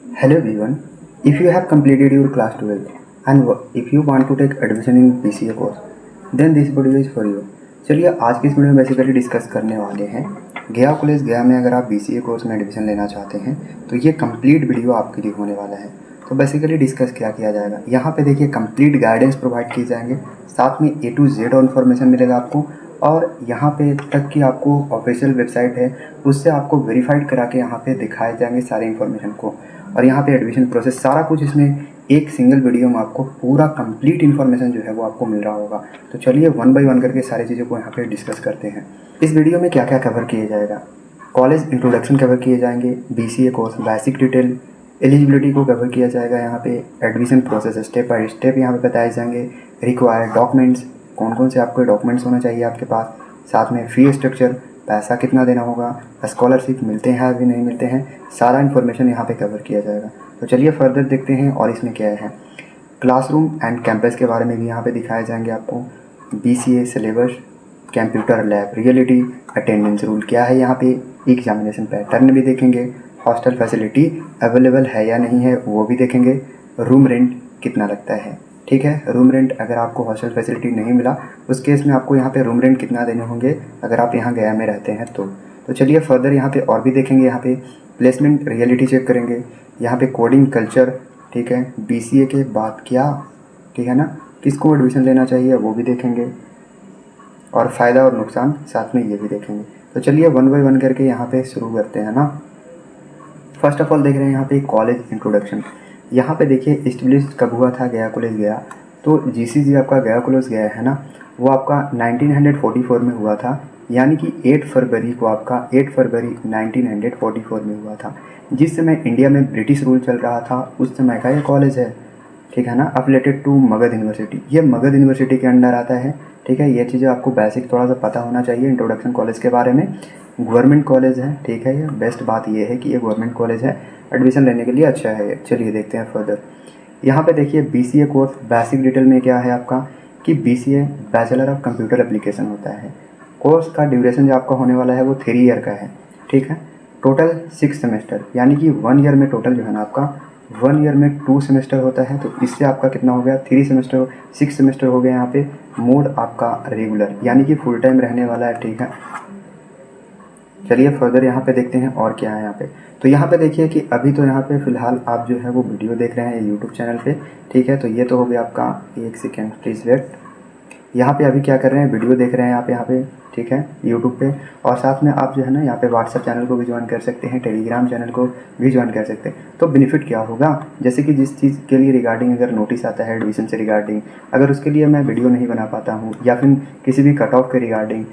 Hello everyone. If you have completed your class 12 and if you want to take admission in BCA course, then this video is for you. चलिए आज की इस video में basically discuss करने वाले हैं गया कॉलेज गया में अगर आप BCA कोर्स में एडमिशन लेना चाहते हैं तो ये कंप्लीट वीडियो आपके लिए होने वाला है। तो बेसिकली डिस्कस क्या किया जाएगा, यहाँ पे देखिए कंप्लीट गाइडेंस प्रोवाइड किए जाएंगे, साथ में A to Z इन्फॉर्मेशन मिलेगा आपको, और यहाँ पे तक कि आपको ऑफिशियल वेबसाइट है उससे आपको वेरीफाइड करा के यहाँ पे दिखाए जाएंगे सारे इन्फॉर्मेशन को, और यहाँ पे एडमिशन प्रोसेस सारा कुछ इसमें एक सिंगल वीडियो में आपको पूरा कंप्लीट इन्फॉर्मेशन जो है वो आपको मिल रहा होगा। तो चलिए वन बाय वन करके सारी चीज़ों को यहाँ पे डिस्कस करते हैं। इस वीडियो में क्या क्या कवर किया जाएगा, कॉलेज इंट्रोडक्शन कवर किए जाएंगे, BCA course basic detail, eligibility को कवर किया जाएगा, यहाँ पे admission process step by step यहाँ पे बताए जाएंगे, रिक्वायर्ड डॉक्यूमेंट्स कौन कौन से आपको डॉक्यूमेंट्स होना चाहिए आपके पास, साथ में फ़ी स्ट्रक्चर, पैसा कितना देना होगा, स्कॉलरशिप मिलते हैं अभी नहीं मिलते हैं, सारा इन्फॉर्मेशन यहाँ पे कवर किया जाएगा। तो चलिए फर्दर देखते हैं और इसमें क्या है। क्लासरूम एंड कैंपस के बारे में भी यहाँ पे दिखाए जाएंगे आपको, BCA syllabus, computer lab, reality, attendance rule क्या है यहाँ पे, एग्जामिनेशन पैटर्न भी देखेंगे, हॉस्टल फैसिलिटी अवेलेबल है या नहीं है वो भी देखेंगे, रूम रेंट कितना लगता है, ठीक है। रूम रेंट अगर आपको हॉस्टल फैसिलिटी नहीं मिला उस केस में आपको यहाँ पे रूम रेंट कितना देने होंगे अगर आप यहाँ गया में रहते हैं तो चलिए फर्दर यहाँ पे और भी देखेंगे। यहाँ पे प्लेसमेंट रियलिटी चेक करेंगे, यहाँ पे कोडिंग कल्चर, ठीक है, BCA के बाद क्या, ठीक है ना, किसको एडमिशन लेना चाहिए वो भी देखेंगे, और फ़ायदा और नुकसान साथ में ये भी देखेंगे। तो चलिए वन बाय वन करके यहाँ पे शुरू करते हैं ना। फर्स्ट ऑफ ऑल देख रहे हैं यहाँ पे कॉलेज इंट्रोडक्शन। यहाँ पे देखिए इस्टेब्लिश कब हुआ था गया कॉलेज गया, तो GCG आपका गया कॉलेज गया है ना, वो आपका 1944 में हुआ था, यानी कि 8 फरवरी को आपका 8 फरवरी 1944 में हुआ था। जिस समय इंडिया में ब्रिटिश रूल चल रहा था उस समय का ये कॉलेज है, ठीक है ना, अफिलेटेड टू मगध यूनिवर्सिटी, ये मगध यूनिवर्सिटी के अंडर आता है, ठीक है। ये चीज़ें आपको बेसिक थोड़ा सा पता होना चाहिए इंट्रोडक्शन कॉलेज के बारे में। गवर्नमेंट कॉलेज है, ठीक है, ये बेस्ट बात ये है कि ये गवर्नमेंट कॉलेज है, एडमिशन लेने के लिए अच्छा है। चलिए देखते हैं फर्दर। यहाँ पे देखिए BCA कोर्स बेसिक डिटेल में क्या है आपका कि BCA bachelor of computer application होता है। कोर्स का ड्यूरेशन जो आपका होने वाला है वो 3 ईयर का है, ठीक है। टोटल 6 सेमेस्टर, यानी कि 1 ईयर में टोटल जो है ना आपका 1 ईयर में 2 सेमेस्टर होता है, तो इससे आपका कितना हो गया 3 सेमेस्टर, 6 सेमेस्टर हो गया। यहाँ पे मोड आपका रेगुलर यानी कि फुल टाइम रहने वाला है, ठीक है। चलिए फर्दर यहाँ पे देखते हैं और क्या है यहाँ पे। तो यहाँ पे देखिए कि अभी तो यहाँ पे फ़िलहाल आप जो है वो वीडियो देख रहे हैं यूट्यूब चैनल पे, ठीक है। तो ये तो हो गया आपका, एक सेकेंड प्लीज़ वेट। यहाँ पे अभी क्या कर रहे हैं, वीडियो देख रहे हैं आप यहाँ पे, ठीक है, यूट्यूब पे, और साथ में आप जो है ना यहाँ पे व्हाट्सएप चैनल को भी ज्वाइन कर सकते हैं, टेलीग्राम चैनल को भी ज्वाइन कर सकते हैं। तो बेनिफिट क्या होगा, जैसे कि जिस चीज़ के लिए रिगार्डिंग अगर नोटिस आता है एडमिशन से रिगार्डिंग, अगर उसके लिए मैं वीडियो नहीं बना पाता हूँ, या फिर किसी भी कट ऑफ के रिगार्डिंग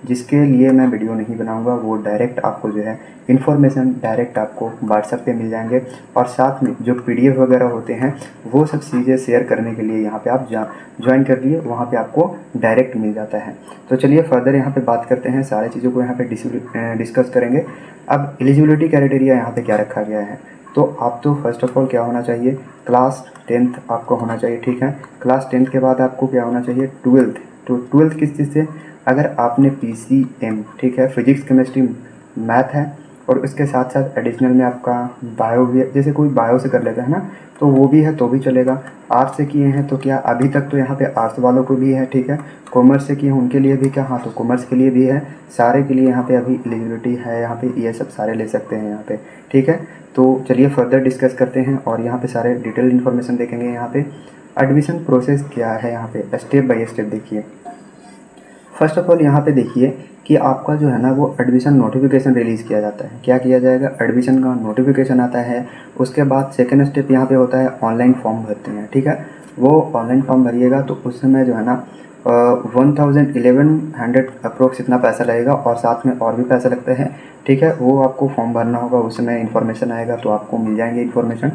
जिसके लिए मैं वीडियो नहीं बनाऊंगा, वो डायरेक्ट आपको जो है इन्फॉर्मेशन डायरेक्ट आपको व्हाट्सएप पे मिल जाएंगे, और साथ में जो PDF वगैरह होते हैं वो सब चीज़ें शेयर करने के लिए यहाँ पे आप ज्वाइन कर लिए, वहाँ पे आपको डायरेक्ट मिल जाता है। तो चलिए फर्दर यहाँ पे बात करते हैं, सारी चीज़ों को यहाँ पे डिस्कस करेंगे। अब एलिजिबिलिटी क्राइटेरिया यहाँ पे क्या रखा गया है, तो आप तो फर्स्ट ऑफ ऑल क्या होना चाहिए, क्लास 10th आपको होना चाहिए, ठीक है। क्लास 10th के बाद आपको क्या होना चाहिए, 12th। तो 12th किस चीज़ से, अगर आपने PCM, ठीक है, फिजिक्स केमिस्ट्री मैथ है, और उसके साथ साथ एडिशनल में आपका बायो भी, जैसे कोई बायो से कर लेता है ना, तो वो भी है तो भी चलेगा। आर्ट्स से किए हैं तो क्या, अभी तक तो यहाँ पे आर्ट्स वालों को भी है, ठीक है। कॉमर्स से किए हैं उनके लिए भी क्या, हाँ, तो कॉमर्स के लिए भी है, सारे के लिए यहाँ पे अभी एलिजिबिलिटी है, यहाँ पे ये सब सारे ले सकते हैं यहाँ पे, ठीक है। तो चलिए फर्दर डिस्कस करते हैं और यहाँ पे सारे डिटेल इन्फॉर्मेशन देखेंगे। यहाँ पे एडमिशन प्रोसेस क्या है, यहाँ पे स्टेप बाय स्टेप देखिए। फर्स्ट ऑफ ऑल यहाँ पे देखिए कि आपका जो है ना वो एडमिशन नोटिफिकेशन रिलीज़ किया जाता है। क्या किया जाएगा, एडमिशन का नोटिफिकेशन आता है, उसके बाद सेकंड स्टेप यहाँ पे होता है ऑनलाइन फॉर्म भरते हैं, ठीक है। वो ऑनलाइन फॉर्म भरिएगा तो उस समय जो है ना 1100 अप्रोक्स इतना पैसा लगेगा, और साथ में और भी पैसा लगता है, ठीक है। वो आपको फॉर्म भरना होगा, उस समय इन्फॉर्मेशन आएगा तो आपको मिल जाएंगे इन्फॉर्मेशन।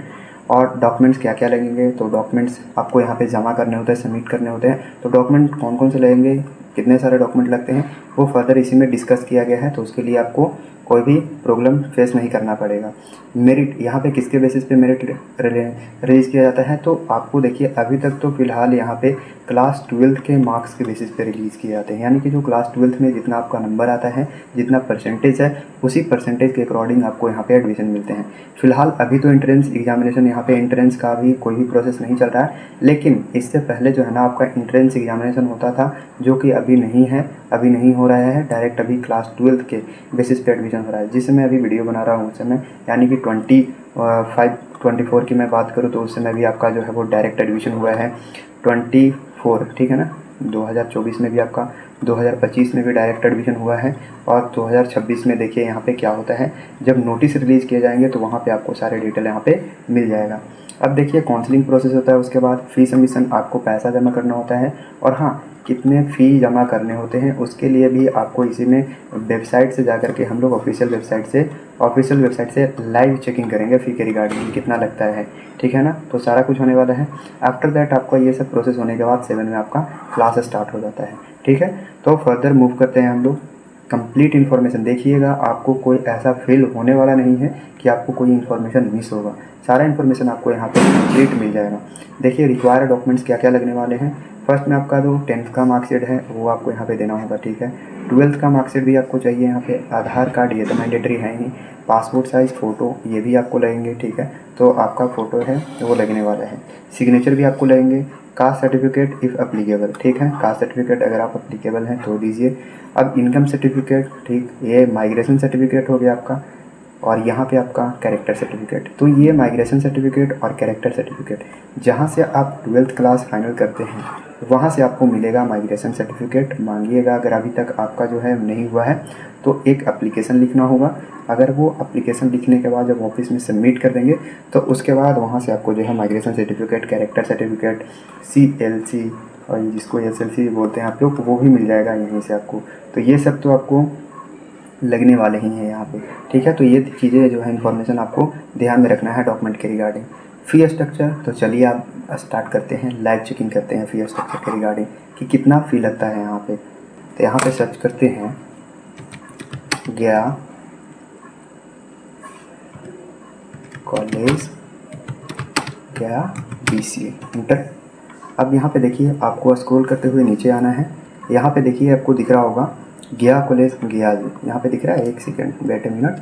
और डॉक्यूमेंट्स क्या क्या लगेंगे, तो डॉक्यूमेंट्स आपको यहाँ पे जमा करने होते हैं, सबमिट करने होते हैं। तो डॉक्यूमेंट कौन कौन से लगेंगे, कितने सारे डॉक्यूमेंट लगते हैं, वो फर्दर इसी में डिस्कस किया गया है, तो उसके लिए आपको कोई भी प्रॉब्लम फेस नहीं करना पड़ेगा। मेरिट यहाँ पे किसके बेसिस पे मेरिट रिलीज़ किया जाता है, तो आपको देखिए अभी तक तो फ़िलहाल यहाँ पे क्लास 12th के मार्क्स के बेसिस पे रिलीज़ किए जाते हैं। यानी कि जो क्लास 12th में जितना आपका नंबर आता है, जितना परसेंटेज है, उसी परसेंटेज के अकॉर्डिंग आपको यहाँ पे एडमिशन मिलते हैं। फ़िलहाल अभी तो एंट्रेंस एग्जामिनेशन, यहाँ पे एंट्रेंस का भी कोई भी प्रोसेस नहीं चल रहा है, लेकिन इससे पहले जो है ना आपका एंट्रेंस एग्जामिनेशन होता था, जो कि अभी नहीं है, अभी नहीं हो रहा है। डायरेक्ट अभी क्लास 12th के बेसिस पे एडमिशन हो रहा है। जिस समय अभी वीडियो बना रहा हूँ उस समय, यानी कि 24 की मैं बात करूँ तो उस समय भी आपका जो है वो डायरेक्ट एडमिशन हुआ है 24, ठीक है ना। 2024 में भी आपका, 2025 में भी डायरेक्ट एडमिशन हुआ है, और 2026 में देखिए यहाँ पे क्या होता है, जब नोटिस रिलीज़ किए जाएंगे तो वहाँ पे आपको सारे डिटेल यहाँ पे मिल जाएगा। अब देखिए काउंसलिंग प्रोसेस होता है, उसके बाद फ़ी सबमिशन, आपको पैसा जमा करना होता है, और हाँ, कितने फ़ी जमा करने होते हैं उसके लिए भी आपको इसी में वेबसाइट से जाकर के, हम लोग ऑफिशियल वेबसाइट से लाइव चेकिंग करेंगे फ़ी के रिगार्डिंग कितना लगता है, ठीक है ना। तो सारा कुछ होने वाला है। आफ्टर दैट आपका ये सब प्रोसेस होने के बाद 7 में आपका क्लास स्टार्ट हो जाता है, ठीक है। तो फर्दर मूव करते हैं हम लोग। कंप्लीट इन्फॉर्मेशन देखिएगा, आपको कोई ऐसा फील होने वाला नहीं है कि आपको कोई इन्फॉर्मेशन मिस होगा। सारा इन्फॉर्मेशन आपको यहाँ पे कंप्लीट मिल जाएगा। देखिए रिक्वायर्ड डॉक्यूमेंट्स क्या क्या लगने वाले हैं। फर्स्ट में आपका जो 10th का मार्कशीट है वो आपको यहाँ पे देना होगा, ठीक है। 12th का मार्कशीट भी आपको चाहिए यहाँ पे। आधार कार्ड ये तो मैंडेटरी है ही। पासपोर्ट साइज़ फ़ोटो ये भी आपको लगेंगे, ठीक है। तो आपका फ़ोटो है वो लगने वाला है। सिग्नेचर भी आपको लगेंगे। कास्ट सर्टिफिकेट इफ़ अप्लीकेबल, ठीक है। कास्ट सर्टिफिकेट अगर आप अप्लीकेबल हैं तो दीजिए। अब इनकम सर्टिफिकेट, ठीक, ये माइग्रेशन सर्टिफिकेट हो गया आपका, और यहाँ पे आपका कैरेक्टर सर्टिफिकेट। तो ये माइग्रेशन सर्टिफिकेट और कैरेक्टर सर्टिफिकेट, जहाँ से आप 12th क्लास फाइनल करते हैं वहाँ से आपको मिलेगा माइग्रेशन सर्टिफिकेट। मांगिएगा, अगर अभी तक आपका जो है नहीं हुआ है तो एक एप्लीकेशन लिखना होगा। अगर वो एप्लीकेशन लिखने के बाद जब ऑफिस में सबमिट कर देंगे तो उसके बाद वहाँ से आपको जो है migration certificate, character certificate, CLC और जिसको SLC बोलते हैं आप लोग, वो भी मिल जाएगा यहीं से आपको। तो ये सब तो आपको लगने वाले ही हैं यहाँ पे, ठीक है। तो ये चीज़ें जो है इन्फॉर्मेशन आपको ध्यान में रखना है डॉक्यूमेंट के रिगार्डिंग। फ़ी स्ट्रक्चर, तो चलिए आप स्टार्ट करते हैं, लाइव चेकिंग करते हैं फ़ी स्ट्रक्चर के रिगार्डिंग कि कितना फ़ी लगता है यहाँ पे। तो यहाँ पे सर्च करते हैं गया कॉलेज, गया BCA, इंटर। अब यहाँ पे देखिए आपको स्क्रॉल करते हुए नीचे आना है। यहाँ पे देखिए आपको दिख रहा होगा गया कॉलेज गया जी, यहाँ पे दिख रहा है। एक सेकेंड, वेट ए मिनट,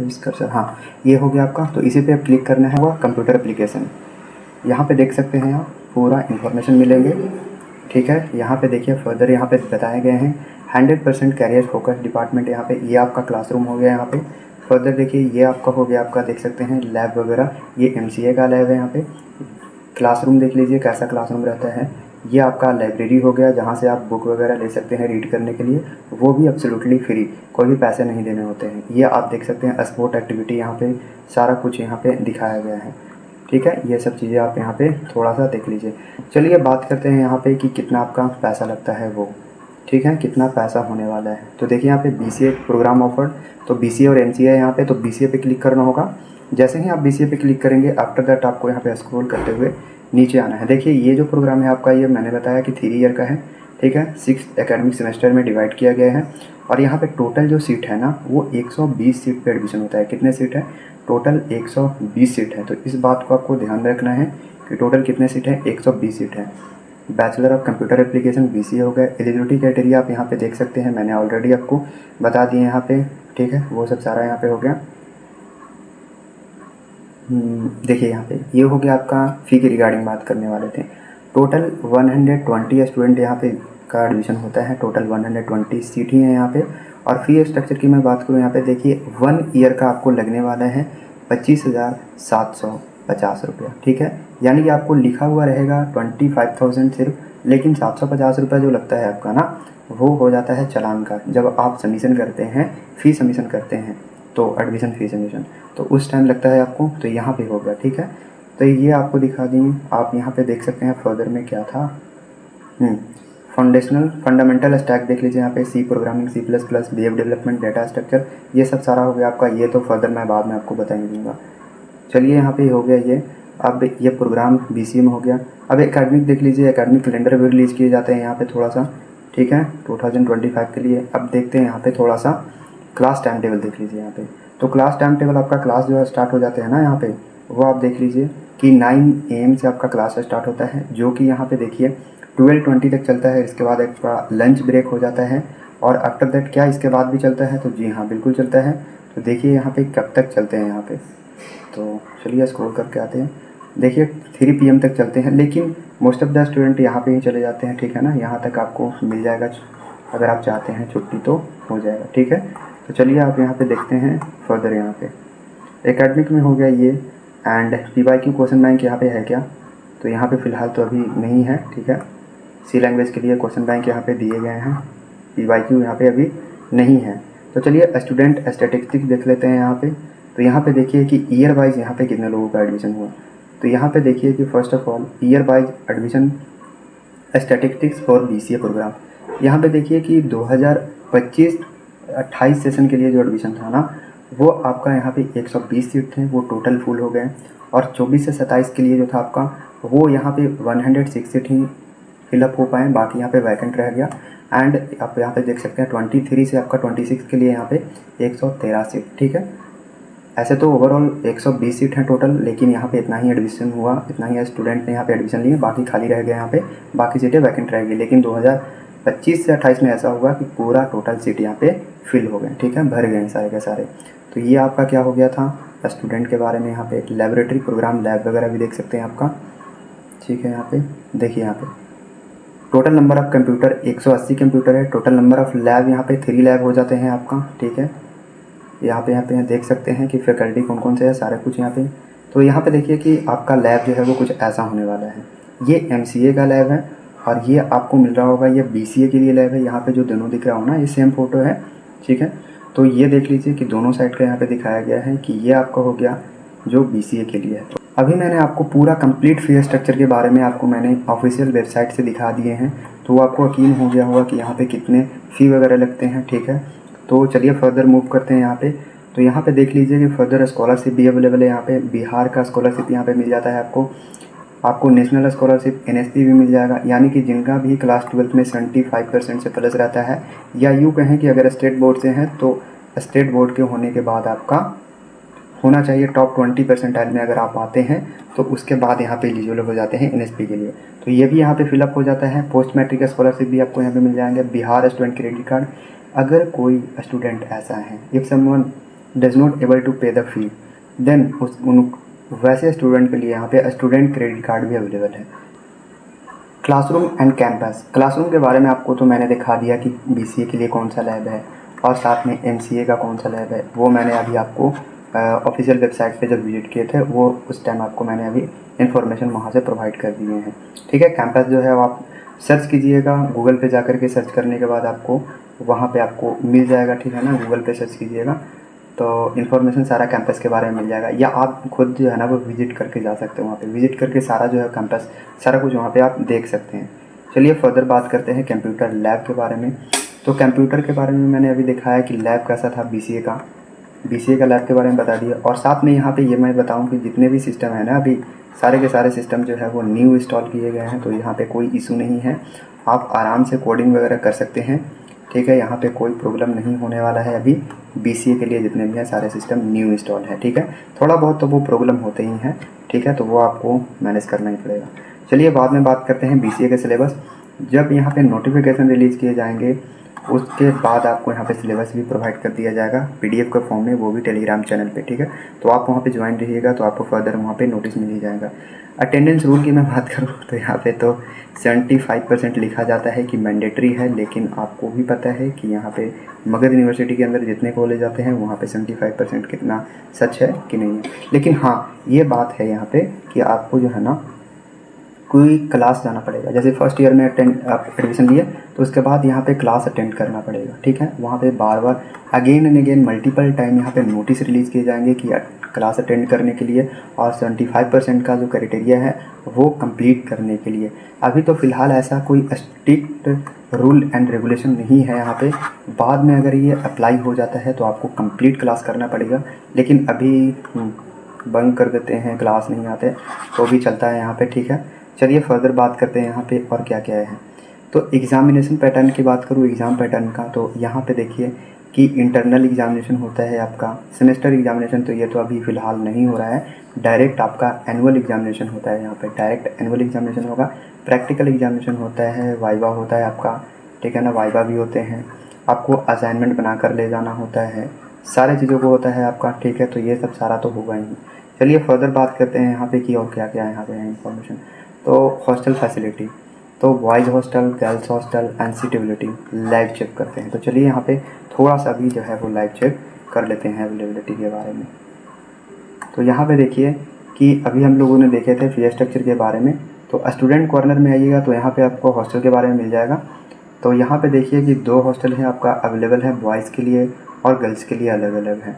इसका सर, हाँ ये हो गया आपका। तो इसी पे आप क्लिक करना है, वो कंप्यूटर एप्लीकेशन। यहाँ पे देख सकते हैं आप पूरा इन्फॉर्मेशन मिलेंगे, ठीक है। यहाँ पे देखिए फर्दर यहाँ पे बताए गए हैं 100% कैरियर फोकस डिपार्टमेंट। यहाँ पे ये आपका क्लासरूम हो गया। यहाँ पे फर्दर देखिए ये आपका हो गया, आपका देख सकते हैं लैब वगैरह, ये MCA का लैब है। यहाँ पे क्लासरूम देख लीजिए कैसा क्लासरूम रहता है। ये आपका लाइब्रेरी हो गया, जहाँ से आप बुक वगैरह ले सकते हैं रीड करने के लिए, वो भी एब्सोल्युटली फ्री, कोई भी पैसे नहीं देने होते हैं। ये आप देख सकते हैं स्पोर्ट एक्टिविटी, यहाँ पे सारा कुछ यहाँ पे दिखाया गया है, ठीक है। ये सब चीज़ें आप यहाँ पे थोड़ा सा देख लीजिए। चलिए बात करते हैं यहाँ पे कि कितना आपका पैसा लगता है वो, ठीक है, कितना पैसा होने वाला है। तो देखिए यहाँ पे BCA प्रोग्राम ऑफर्ड, तो BCA और MCA है यहाँ पे। तो BCA पे क्लिक करना होगा। जैसे ही आप BCA पे क्लिक करेंगे, आफ्टर दैट आपको यहाँ पे स्क्रॉल करते हुए नीचे आना है। देखिए ये जो प्रोग्राम है आपका, ये मैंने बताया कि 3 ईयर का है, ठीक है। 6 एकेडमिक सेमेस्टर में डिवाइड किया गया है, और यहाँ पे टोटल जो सीट है ना वो 120 सीट पे एडमिशन होता है। कितने सीट है? टोटल 120 सीट है। तो इस बात को आपको ध्यान रखना है कि टोटल कितने सीट है, 120 सीट है। Bachelor of computer application BCA हो गया। एलिजिबिलिटी क्राइटेरिया आप यहाँ पे देख सकते हैं, मैंने ऑलरेडी आपको बता दिए यहाँ पे, ठीक है। वो सब सारा यहाँ पे हो गया। देखिए यहाँ पे ये हो गया आपका फ़ी के रिगार्डिंग बात करने वाले थे। टोटल 120 स्टूडेंट यहाँ पे का एडमिशन होता है। टोटल 120 सीट ही है यहाँ पे। और फ़ी स्ट्रक्चर की मैं बात करूँ यहाँ पे, देखिए 1 ईयर का आपको लगने वाला है 25,750 रुपया, ठीक है। यानी कि आपको लिखा हुआ रहेगा 25,000 सिर्फ, लेकिन 750 रुपया जो लगता है आपका ना, वो हो जाता है चालान का। जब आप सबमिशन करते हैं, फ़ी सबमिशन करते हैं, तो एडमिशन फ़ी सबमिशन, तो उस टाइम लगता है आपको। तो यहाँ पे हो गया, ठीक है। तो ये आपको दिखा दिए। आप यहाँ पे देख सकते हैं फर्दर में क्या था। फंडामेंटल स्टैक देख लीजिए यहाँ पे, C programming, C++, web development, data structure, ये सब सारा हो गया आपका। ये तो फर्दर मैं बाद में आपको बता ही दूँगा। चलिए यहाँ पे हो गया ये। अब ये प्रोग्राम BCA में हो गया। अब एकेडमिक देख लीजिए, एकेडमिक कैलेंडर भी रिलीज़ किए जाते हैं यहाँ पे थोड़ा सा, ठीक है, 2025 के लिए। अब देखते हैं यहाँ पे थोड़ा सा क्लास टाइम टेबल देख लीजिए यहाँ पे। तो क्लास टाइम टेबल आपका क्लास जो है स्टार्ट हो जाते हैं ना यहाँ पे, वो आप देख लीजिए कि 9 AM से आपका क्लास स्टार्ट होता है, जो कि यहाँ पे देखिए 12:20 तक चलता है। इसके बाद आपका लंच ब्रेक हो जाता है, और आफ्टर दैट क्या इसके बाद भी चलता है? तो जी हाँ, बिल्कुल चलता है। तो देखिए यहाँ पे कब तक चलते हैं यहाँ पे, तो चलिए स्क्रॉल करके आते हैं। देखिए 3 PM तक चलते हैं, लेकिन मोस्ट ऑफ द स्टूडेंट यहाँ पे ही चले जाते हैं, ठीक है ना। यहाँ तक आपको मिल जाएगा, अगर आप चाहते हैं छुट्टी तो हो जाएगा, ठीक है। तो चलिए आप यहाँ पे देखते हैं फर्दर। यहाँ पे एकेडमिक में हो गया ये, एंड PYQ क्वेश्चन बैंक यहाँ पे है क्या? तो यहाँ पे फ़िलहाल तो अभी नहीं है, ठीक है। C लैंग्वेज के लिए क्वेश्चन बैंक यहाँ पे दिए गए हैं, PYQ यहाँ पे अभी नहीं है। तो चलिए स्टूडेंट स्टैटिस्टिक्स देख लेते हैं यहाँ पे। तो यहाँ पे देखिए कि ईयर वाइज यहाँ पे कितने लोगों का एडमिशन हुआ। तो यहाँ पे देखिए कि first of all year wise admission statistics for BCA programme, यहाँ पे देखिए कि 2025-28 सेशन के लिए जो एडमिशन था ना, वो आपका यहाँ पे 120 सीट थे, वो टोटल फुल हो गए। और 24 से 27 के लिए जो था आपका, वो यहाँ पे 106 सीट ही फिलअप हो पाए, बाकी यहाँ पे वैकेंट रह गया। एंड आप यहाँ पे देख सकते हैं 23 से आपका 26 के लिए यहाँ पे 113 सीट, ठीक है। ऐसे तो ओवरऑल 120 सीट हैं टोटल, लेकिन यहाँ पे इतना ही एडमिशन हुआ, इतना ही स्टूडेंट ने यहाँ पे एडमिशन लिए, बाकी खाली रह गए, यहाँ पे बाकी सीटें वैकेंट रह गई। लेकिन 2025 से 28 में ऐसा हुआ कि पूरा टोटल सीट यहाँ पे फिल हो गए, ठीक है, भर गए सारे के सारे। तो ये आपका क्या हो गया था स्टूडेंट के बारे में। यहाँ पे लेबोरेटरी प्रोग्राम, लैब वगैरह भी देख सकते हैं आपका, ठीक है। यहाँ पे देखिए, यहाँ पे total number of computer 180 computer है। टोटल नंबर ऑफ़ लैब यहाँ पे 3 लैब हो जाते हैं आपका, ठीक है। यहाँ पे देख सकते हैं कि फैकल्टी कौन कौन से है, सारा कुछ यहाँ पे। तो यहाँ पे देखिए कि आपका लैब जो है वो कुछ ऐसा होने वाला है। ये MCA का लैब है, और ये आपको मिल रहा होगा ये BCA के लिए लैब है। यहाँ पे जो दोनों दिख रहा हो ना, ये सेम फ़ोटो है, ठीक है। तो ये देख लीजिए कि दोनों साइड का यहाँ पे दिखाया गया है कि ये आपका हो गया जो BCA के लिए है। तो अभी मैंने आपको पूरा कंप्लीट फी स्ट्रक्चर के बारे में आपको मैंने ऑफिशियल वेबसाइट से दिखा दिए हैं, तो आपको यकीन हो गया होगा कि यहाँ पे कितने फ़ी वगैरह लगते हैं, ठीक है। तो चलिए फर्दर मूव करते हैं यहाँ पे। तो यहाँ पे देख लीजिए कि फर्दर स्कॉलरशिप भी अवेलेबल है। यहाँ पे बिहार का स्कॉलरशिप यहाँ पे मिल जाता है आपको नेशनल स्कॉलरशिप NSP भी मिल जाएगा। यानी कि जिनका भी क्लास 12 में 75% से प्लस रहता है, या यूँ कहें कि अगर स्टेट बोर्ड से हैं तो स्टेट बोर्ड के होने के बाद आपका होना चाहिए टॉप 20 परसेंटाइल में। अगर आप आते हैं तो उसके बाद यहाँ पे एलिजिबल हो जाते हैं NSP के लिए। तो ये भी यहाँ पे फिलअप हो जाता है। पोस्ट मैट्रिक स्कॉलरशिप भी आपको यहाँ पे मिल जाएंगे। बिहार स्टूडेंट क्रेडिट कार्ड, अगर कोई स्टूडेंट ऐसा है, if someone does not able to pay the fee, then वैसे स्टूडेंट के लिए यहाँ पे स्टूडेंट क्रेडिट कार्ड भी अवेलेबल है। क्लासरूम एंड कैंपस, क्लासरूम के बारे में आपको तो मैंने दिखा दिया कि BCA के लिए कौन सा लैब है, और साथ में MCA का कौन सा लैब है, वो मैंने अभी आपको ऑफिशियल वेबसाइट पे जब विजिट किए थे वो उस टाइम आपको मैंने अभी इन्फॉर्मेशन वहाँ से प्रोवाइड कर दिए हैं, ठीक है। कैंपस जो है वो आप सर्च कीजिएगा, गूगल पे जा कर के सर्च करने के बाद आपको वहाँ पे आपको मिल जाएगा, ठीक है ना। गूगल पे सर्च कीजिएगा तो इन्फॉर्मेशन सारा कैंपस के बारे में मिल जाएगा, या आप खुद जो है ना वो विज़िट करके जा सकते हो। वहाँ पे विज़िट करके सारा जो है कैंपस सारा कुछ वहाँ पे आप देख सकते हैं। चलिए फर्दर बात करते हैं कंप्यूटर लैब के बारे में। तो कंप्यूटर के बारे में मैंने अभी दिखाया कि लैब कैसा था BCA का लैब के बारे में बता दिया। और साथ में यहाँ पे ये मैं बताऊँ कि जितने भी सिस्टम है ना, अभी सारे के सारे सिस्टम जो है वो न्यू इंस्टॉल किए गए हैं, तो यहाँ पे कोई इशू नहीं है, आप आराम से कोडिंग वगैरह कर सकते हैं, ठीक है। यहाँ पे कोई प्रॉब्लम नहीं होने वाला है। अभी BCA के लिए जितने भी हैं सारे सिस्टम न्यू इंस्टॉल है, ठीक है। थोड़ा बहुत तो वो प्रॉब्लम होते ही हैं, ठीक है, तो वो आपको मैनेज करना ही पड़ेगा। चलिए बाद में बात करते हैं BCA के सिलेबस। जब यहाँ पे नोटिफिकेशन रिलीज़ किए जाएंगे उसके बाद आपको यहाँ पे सिलेबस भी प्रोवाइड कर दिया जाएगा PDF के फॉर्म में, वो भी टेलीग्राम चैनल पे, ठीक है। तो आप वहाँ पे ज्वाइन रहिएगा तो आपको फर्दर वहाँ पे नोटिस मिल ही जाएगा। अटेंडेंस रूल की मैं बात करूँ तो यहाँ पे तो 75% लिखा जाता है कि मैंडेटरी है, लेकिन आपको भी पता है कि यहाँ पे मगध यूनिवर्सिटी के अंदर जितने कॉलेज आते हैं वहाँ पे 75% कितना सच है कि नहीं है। लेकिन हाँ, ये बात है यहाँ पे कि आपको जो है ना कोई क्लास जाना पड़ेगा। जैसे फर्स्ट ईयर में आप एडमिशन लिए तो उसके बाद यहाँ पे क्लास अटेंड करना पड़ेगा, ठीक है। वहाँ पे बार बार again and again multiple time यहाँ पे नोटिस रिलीज़ किए जाएंगे कि क्लास अटेंड करने के लिए, और 75% का जो क्राइटेरिया है वो कंप्लीट करने के लिए। अभी तो फ़िलहाल ऐसा कोई स्ट्रिक्ट रूल एंड रेगुलेशन नहीं है यहाँ पे। बाद में अगर ये अप्लाई हो जाता है तो आपको कंप्लीट क्लास करना पड़ेगा, लेकिन अभी बंक कर देते हैं, क्लास नहीं आते, तो भी चलता है यहाँ पे, ठीक है। चलिए फर्दर बात करते हैं यहाँ पे और क्या क्या है। तो एग्ज़ामिनेशन पैटर्न की बात करूँ, एग्ज़ाम पैटर्न का, तो यहाँ पे देखिए कि इंटरनल एग्ज़ामिनेशन होता है आपका, सेमेस्टर एग्ज़ामिनेशन तो ये तो अभी फ़िलहाल नहीं हो रहा है, डायरेक्ट आपका एनुअल एग्ज़ामिनेशन होता है। यहाँ पे डायरेक्ट एनुअल एग्ज़ामिनेशन होगा, प्रैक्टिकल एग्ज़ामिनेशन होता है, वाइवा होता है आपका, ठीक है ना, वाइवा भी होते हैं, आपको असाइनमेंट बना कर ले जाना होता है, सारे चीज़ों को होता है आपका, ठीक है। तो ये सब सारा तो होगा ही। चलिए फर्दर बात करते हैं यहाँ पे कि और क्या क्या है यहाँ पे है इन्फॉर्मेशन। तो हॉस्टल फैसिलिटी, तो boys hostel, girls hostel and seat availability live check करते हैं। तो चलिए यहाँ पे थोड़ा सा भी जो है वो लाइव चेक कर लेते हैं अवेलेबिलिटी के बारे में। तो यहाँ पे देखिए कि अभी हम लोगों ने देखे थे फी स्ट्रक्चर के बारे में। तो स्टूडेंट कॉर्नर में आइएगा तो यहाँ पे आपको हॉस्टल के बारे में मिल जाएगा। तो यहाँ पे देखिए कि 2 हॉस्टल है आपका अवेलेबल है, बॉयज़ के लिए और गर्ल्स के लिए अलग अलग है।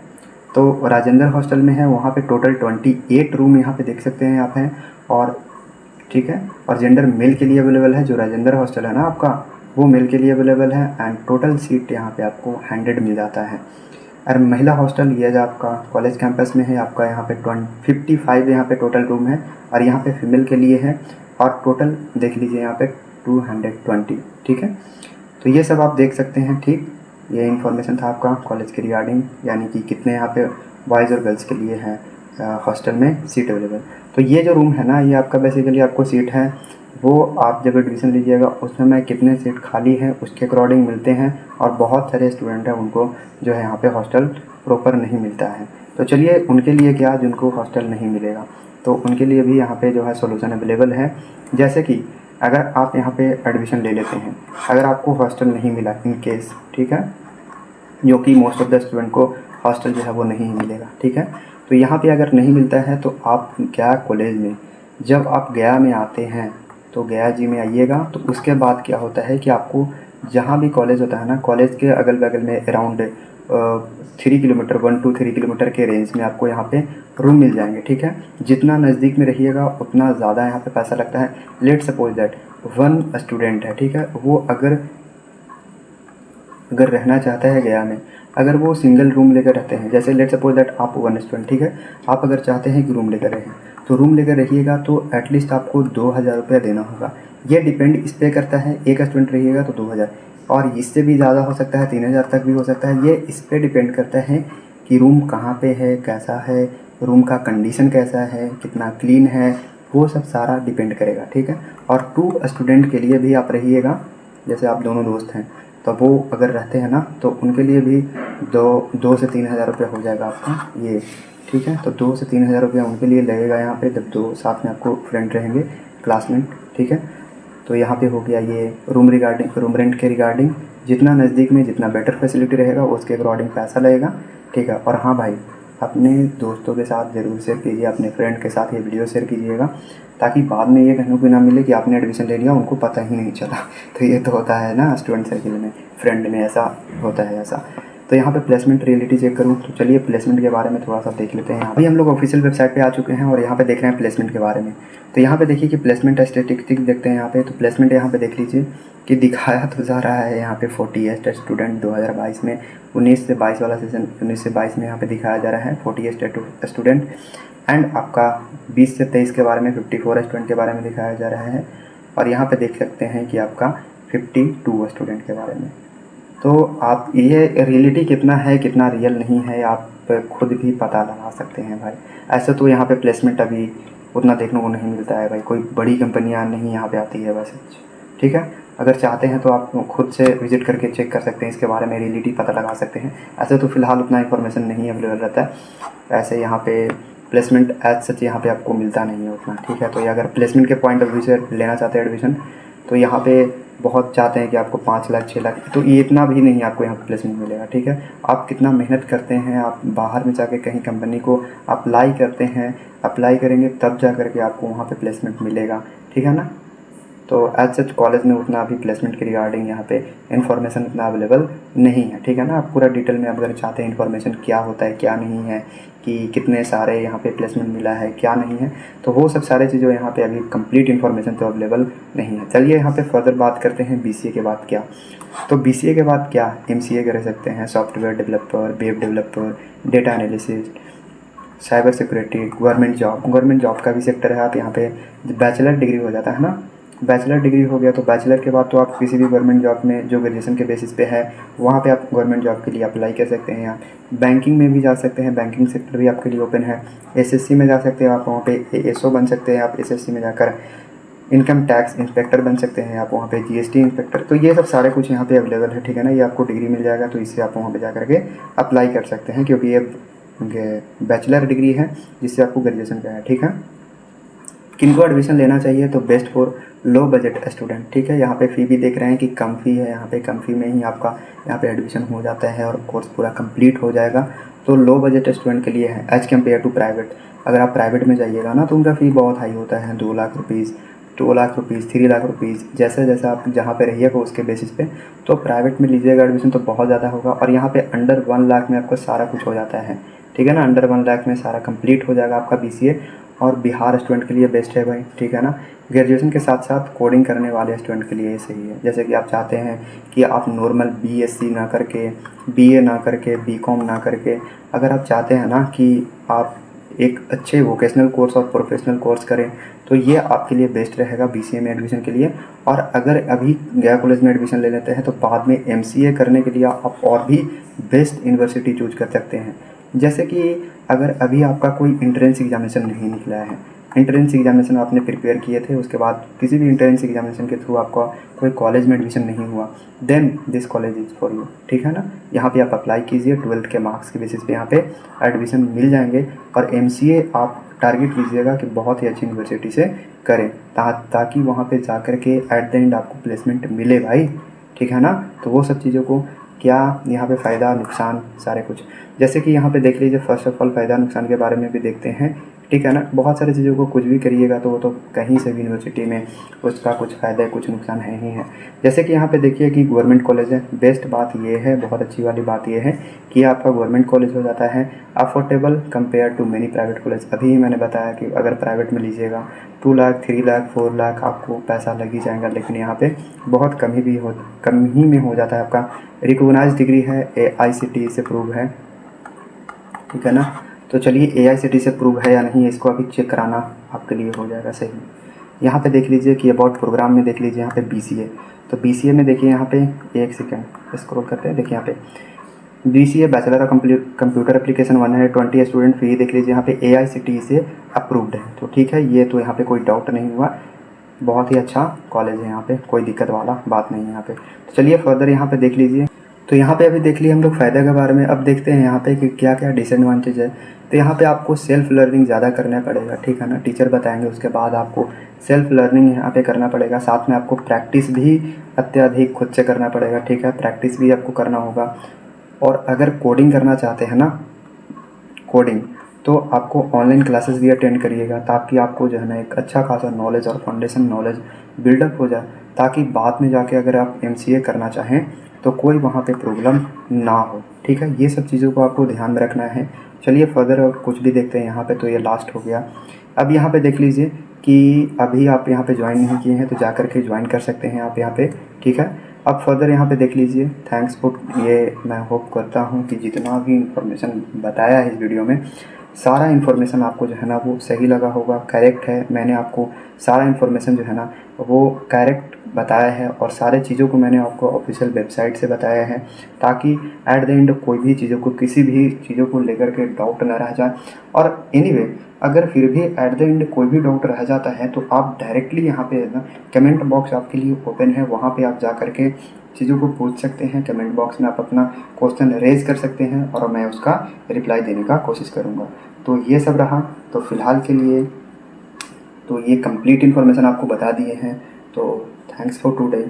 तो राजेंद्र हॉस्टल में है, वहाँ पे टोटल 28 रूम यहाँ पे देख सकते हैं आप हैं, और ठीक है। और जेंडर मेल के लिए अवेलेबल है, जो राजेंद्र हॉस्टल है ना आपका, वो मेल के लिए अवेलेबल है, एंड टोटल सीट यहाँ पे आपको 100 मिल जाता है। और महिला हॉस्टल ये जो आपका कॉलेज कैंपस में है आपका, यहाँ पे 55 यहाँ पे टोटल रूम है, और यहाँ पे फीमेल के लिए है, और टोटल देख लीजिए यहाँ पे 220, ठीक है। तो ये सब आप देख सकते हैं, ठीक। ये इन्फॉर्मेशन था आपका कॉलेज के रिगार्डिंग, यानी कि कितने यहाँ पे बॉयज़ और गर्ल्स के लिए है हॉस्टल में सीट अवेलेबल। तो ये जो रूम है ना, ये आपका बेसिकली आपको सीट है, वो आप जब एडमिशन लीजिएगा उस समय कितने सीट खाली हैं उसके अकॉर्डिंग मिलते हैं, और बहुत सारे स्टूडेंट हैं उनको जो है यहाँ पे हॉस्टल प्रॉपर नहीं मिलता है। तो चलिए उनके लिए क्या, जिनको हॉस्टल नहीं मिलेगा तो उनके लिए भी यहाँ पे जो है सोल्यूशन अवेलेबल है। जैसे कि अगर आप यहाँ पे एडमिशन ले लेते हैं, अगर आपको हॉस्टल नहीं मिला इन केस, ठीक है, जो कि मोस्ट ऑफ द स्टूडेंट को हॉस्टल जो है वो नहीं मिलेगा, ठीक है। तो यहाँ पे अगर नहीं मिलता है तो आप गया कॉलेज में, जब आप गया में आते हैं तो गया जी में आइएगा, तो उसके बाद क्या होता है कि आपको जहाँ भी कॉलेज होता है ना, कॉलेज के अगल बगल में अराउंड 3 किलोमीटर 1 to 3 किलोमीटर के रेंज में आपको यहाँ पे रूम मिल जाएंगे, ठीक है। जितना नज़दीक में रहिएगा उतना ज़्यादा यहाँ पे पैसा लगता है। लेट सपोज दैट 1 स्टूडेंट है, ठीक है, वो अगर रहना चाहता है गया में, अगर वो सिंगल रूम लेकर रहते हैं, जैसे लेट सपोज दैट आप 1 स्टूडेंट, ठीक है, आप अगर चाहते हैं कि रूम लेकर रहें, तो रूम लेकर रहिएगा तो एटलीस्ट आपको 2000 रुपया देना होगा। ये डिपेंड इस पर करता है, एक स्टूडेंट रहिएगा तो 2000, और इससे भी ज़्यादा हो सकता है, 3000 तक भी हो सकता है। ये इस पर डिपेंड करता है कि रूम कहाँ पे है, कैसा है, रूम का कंडीशन कैसा है, कितना क्लीन है, वो सब सारा डिपेंड करेगा, ठीक है। और 2 स्टूडेंट के लिए भी आप रहिएगा, जैसे आप दोनों दोस्त हैं तो वो अगर रहते हैं ना, तो उनके लिए भी 2 से 3000 रुपये हो जाएगा आपका ये, ठीक है। तो 2 से 3000 रुपया उनके लिए लगेगा यहाँ पे, जब 2 साथ में आपको फ्रेंड रहेंगे, क्लासमेट, ठीक है। तो यहाँ पे हो गया ये रूम रिगार्डिंग, रूम रेंट के रिगार्डिंग, जितना नज़दीक में जितना बेटर फैसिलिटी रहेगा उसके अकॉर्डिंग पैसा लगेगा, ठीक है। और हाँ भाई, अपने दोस्तों के साथ ज़रूर शेयर कीजिए, अपने फ्रेंड के साथ ये वीडियो शेयर कीजिएगा, ताकि बाद में ये कहने को ना मिले कि आपने एडमिशन ले लिया, उनको पता ही नहीं चला। तो ये तो होता है ना स्टूडेंट सर्किल में, फ्रेंड में ऐसा होता है ऐसा। तो यहाँ पे प्लेसमेंट रियलिटी चेक करूँ, तो चलिए प्लेसमेंट के बारे में थोड़ा सा देख लेते हैं। अभी हम लोग ऑफिशियल वेबसाइट पे आ चुके हैं और यहाँ पे देख रहे हैं प्लेसमेंट के बारे में। तो यहाँ पे देखिए कि प्लेसमेंट स्टैटिस्टिक्स देखते हैं यहाँ पे। तो प्लेसमेंट यहाँ पे देख लीजिए कि दिखाया तो जा रहा है यहाँ पे 48 स्टूडेंट 2022 में, 19 से 22 वाला सेशन, 19 से 22 में यहाँ पे दिखाया जा रहा है 48 स्टूडेंट, एंड आपका 20 से 23 के बारे में 54 स्टूडेंट के बारे में दिखाया जा रहा है। और यहाँ पे देख सकते हैं कि आपका 52 स्टूडेंट के बारे में। तो आप ये रियलिटी कितना है, कितना रियल नहीं है, आप खुद भी पता लगा सकते हैं भाई। ऐसे तो यहाँ पे प्लेसमेंट अभी उतना देखने को नहीं मिलता है भाई, कोई बड़ी कंपनियाँ नहीं यहाँ पे आती है वैसे, ठीक है। अगर चाहते हैं तो आप खुद से विजिट करके चेक कर सकते हैं, इसके बारे में रियलिटी पता लगा सकते हैं। ऐसे तो फ़िलहाल उतना इन्फॉर्मेशन नहीं अवेलेबल रहता है, ऐसे यहाँ पे प्लेसमेंट एज सच यहाँ पे आपको मिलता नहीं है उतना, ठीक है। तो ये अगर प्लेसमेंट के पॉइंट ऑफ व्यू से लेना चाहते हैं एडमिशन, तो यहाँ पे बहुत चाहते हैं कि आपको 5 लाख 6 लाख, तो ये इतना भी नहीं आपको यहाँ पे प्लेसमेंट मिलेगा, ठीक है। आप कितना मेहनत करते हैं, आप बाहर में जाके कहीं कंपनी को अप्लाई करते हैं, अप्लाई करेंगे तब जा करके आपको वहाँ पे प्लेसमेंट मिलेगा, ठीक है ना। तो एज सच कॉलेज में उतना अभी प्लेसमेंट के रिगार्डिंग यहाँ पे इन्फॉर्मेशन उतना अवेलेबल नहीं है, ठीक है ना। आप पूरा डिटेल में अगर चाहते हैं इन्फॉर्मेशन क्या होता है क्या नहीं है, कि कितने सारे यहाँ पे प्लेसमेंट मिला है क्या नहीं है, तो वो सब सारे चीज़ें यहाँ पे अभी कंप्लीट इन्फॉर्मेशन तो अवेलेबल नहीं है। चलिए यहाँ पे फर्दर बात करते हैं BCA के बाद क्या। तो BCA के बाद क्या, MCA कर सकते हैं, software developer, web developer, data analysis, cyber security, government job का भी सेक्टर है। आप यहाँ पे बैचलर डिग्री हो जाता है ना, बैचलर डिग्री हो गया तो बैचलर के बाद तो आप किसी भी गवर्नमेंट जॉब में जो ग्रेजुएशन के बेसिस पे है वहाँ पे आप गवर्नमेंट जॉब के लिए अप्लाई कर सकते हैं। आप बैंकिंग में भी जा सकते हैं, बैंकिंग सेक्टर भी आपके लिए ओपन है। एसएससी में जा सकते हैं आप, वहाँ पे एएसओ बन सकते हैं आप एसएससी में जाकर। इनकम टैक्स इंस्पेक्टर बन सकते हैं आप वहाँ पे, जीएसटी इंस्पेक्टर। तो ये सब सारे कुछ यहाँ पे अवेलेबल है, ठीक है ना। ये आपको डिग्री मिल जाएगा तो इससे आप वहाँ पे जा करके अप्लाई कर सकते हैं, क्योंकि ये बैचलर डिग्री है जिससे आपको ग्रेजुएशन का है, ठीक है। किनको एडमिशन लेना चाहिए तो best for low budget student, ठीक है। यहाँ पे फ़ी भी देख रहे हैं कि कम फ़ी है, यहाँ पे कम फ़ी में ही आपका यहाँ पे एडमिशन हो जाता है और कोर्स पूरा कंप्लीट हो जाएगा। तो लो बजट स्टूडेंट के लिए है एज़ कम्पेयर टू प्राइवेट। अगर आप प्राइवेट में जाइएगा ना तो उनका फ़ी बहुत हाई होता है, 2 lakh rupees, 2 lakh rupees, 3 lakh rupees, जैसा जैसा आप जहाँ पे रहिएगा उसके बेसिस पे। तो प्राइवेट में लीजिएगा एडमिशन तो बहुत ज़्यादा होगा। और यहाँ पे अंडर 1 लाख में आपका सारा कुछ हो जाता है, ठीक है ना। अंडर 1 लाख में सारा कंप्लीट हो जाएगा आपका बीसीए। और बिहार स्टूडेंट के लिए बेस्ट है भाई, ठीक है ना। ग्रेजुएशन के साथ साथ कोडिंग करने वाले स्टूडेंट के लिए ये सही है। जैसे कि आप चाहते हैं कि आप नॉर्मल बीएससी ना करके, बीए ना करके, बीकॉम ना करके, अगर आप चाहते हैं ना कि आप एक अच्छे वोकेशनल कोर्स और प्रोफेशनल कोर्स करें तो ये आपके लिए बेस्ट रहेगा बीसीए में एडमिशन के लिए। और अगर अभी गया कॉलेज में एडमिशन ले लेते हैं तो बाद में एमसीए करने के लिए आप और भी बेस्ट यूनिवर्सिटी चूज कर सकते हैं। जैसे कि अगर अभी आपका कोई एंट्रेंस एग्जामिनेशन नहीं निकला है, एंट्रेंस एग्जामिनेशन आपने प्रिपेयर किए थे, उसके बाद किसी भी एंट्रेंस एग्जामिनेशन के थ्रू आपका कोई कॉलेज में एडमिशन नहीं हुआ, then this college is for you, ठीक है ना। यहाँ पे आप अप्लाई कीजिए, 12th के मार्क्स के बेसिस पे यहाँ पे एडमिशन मिल जाएंगे। और एमसीए आप टारगेट कीजिएगा कि बहुत ही अच्छी यूनिवर्सिटी से करें ताकि वहाँ पे जा कर के एट द एंड आपको प्लेसमेंट मिले भाई, ठीक है ना। तो वो सब चीज़ों को क्या यहाँ पे फ़ायदा नुकसान सारे कुछ, जैसे कि यहाँ पे देख लीजिए। फर्स्ट ऑफ ऑल फ़ायदा नुकसान के बारे में भी देखते हैं, ठीक है ना। बहुत सारी चीज़ों को कुछ भी करिएगा तो वो तो कहीं से भी यूनिवर्सिटी में उसका कुछ फ़ायदा है कुछ नुकसान है ही है। जैसे कि यहाँ पे देखिए कि गवर्नमेंट कॉलेज है, बेस्ट बात ये है, बहुत अच्छी वाली बात ये है कि आपका गवर्नमेंट कॉलेज हो जाता है affordable compare to many private college. अभी मैंने बताया कि अगर प्राइवेट में लीजिएगा 2 लाख, 3 लाख, 4 लाख आपको पैसा लग ही जाएगा, लेकिन यहाँ पे बहुत कम ही में हो जाता है। आपका रिकॉग्नाइज्ड डिग्री है, AICTE से प्रूव है, ठीक है ना। तो चलिए AICTE से प्रूव है या नहीं इसको अभी चेक कराना आपके लिए हो जाएगा सही। यहाँ पे देख लीजिए कि अबाउट प्रोग्राम में देख लीजिए यहाँ पे BCA। तो BCA में देखिए यहाँ पे एक सेकेंड स्क्रॉल करते हैं, देखिए यहाँ पे BCA bachelor of computer application 120 student fee देख लीजिए यहाँ पे AICTE से अप्रूव्ड है। तो ठीक है, ये तो यहाँ पे कोई डाउट नहीं हुआ, बहुत ही अच्छा कॉलेज है, यहाँ पे कोई दिक्कत वाला बात नहीं है यहाँ पे। तो चलिए फर्दर यहाँ पे देख लीजिए। तो यहाँ पे अभी देख लिए हम लोग फ़ायदे के बारे में। अब देखते हैं यहाँ पे कि क्या क्या डिसएडवांटेज है। तो यहाँ पे आपको सेल्फ लर्निंग ज़्यादा करना पड़ेगा, ठीक है ना। टीचर बताएंगे उसके बाद आपको सेल्फ लर्निंग यहाँ पे करना पड़ेगा। साथ में आपको प्रैक्टिस भी अत्यधिक खुद से करना पड़ेगा, ठीक है। प्रैक्टिस भी आपको करना होगा। और अगर कोडिंग करना चाहते हैं ना, कोडिंग, तो आपको ऑनलाइन क्लासेस भी अटेंड करिएगा ताकि आपको जो है ना एक अच्छा खासा नॉलेज और फाउंडेशन नॉलेज बिल्डअप हो जाए, ताकि बाद में जाके अगर आप MCA करना चाहें तो कोई वहाँ पे प्रॉब्लम ना हो, ठीक है। ये सब चीज़ों को आपको ध्यान में रखना है। चलिए फर्दर और कुछ भी देखते हैं यहाँ पे। तो ये लास्ट हो गया। अब यहाँ पे देख लीजिए कि अभी आप यहाँ पे ज्वाइन नहीं किए हैं तो जा कर के ज्वाइन कर सकते हैं आप यहाँ पे, ठीक है। अब फर्दर यहाँ पे देख लीजिए। थैंक्स फॉर, ये मैं होप करता हूँ कि जितना भी इंफॉर्मेशन बताया है इस वीडियो में सारा इन्फॉर्मेशन आपको जो है ना वो सही लगा होगा, करेक्ट है। मैंने आपको सारा इन्फॉर्मेशन जो है ना वो करेक्ट बताया है और सारे चीज़ों को मैंने आपको ऑफिशियल वेबसाइट से बताया है, ताकि एट द एंड कोई भी चीज़ों को किसी भी चीज़ों को लेकर के डाउट ना रह जाए। और एनीवे अगर फिर भी एट द एंड कोई भी डाउट रह जाता है तो आप डायरेक्टली यहाँ पे ना कमेंट बॉक्स आपके लिए ओपन है, वहाँ पे आप जा कर के चीज़ों को पूछ सकते हैं। कमेंट बॉक्स में आप अपना क्वेश्चन रेज कर सकते हैं और मैं उसका रिप्लाई देने का कोशिश करूँगा। तो ये सब रहा। तो फ़िलहाल के लिए तो ये कंप्लीट इन्फॉर्मेशन आपको बता दिए हैं। तो थैंक्स फॉर टुडे।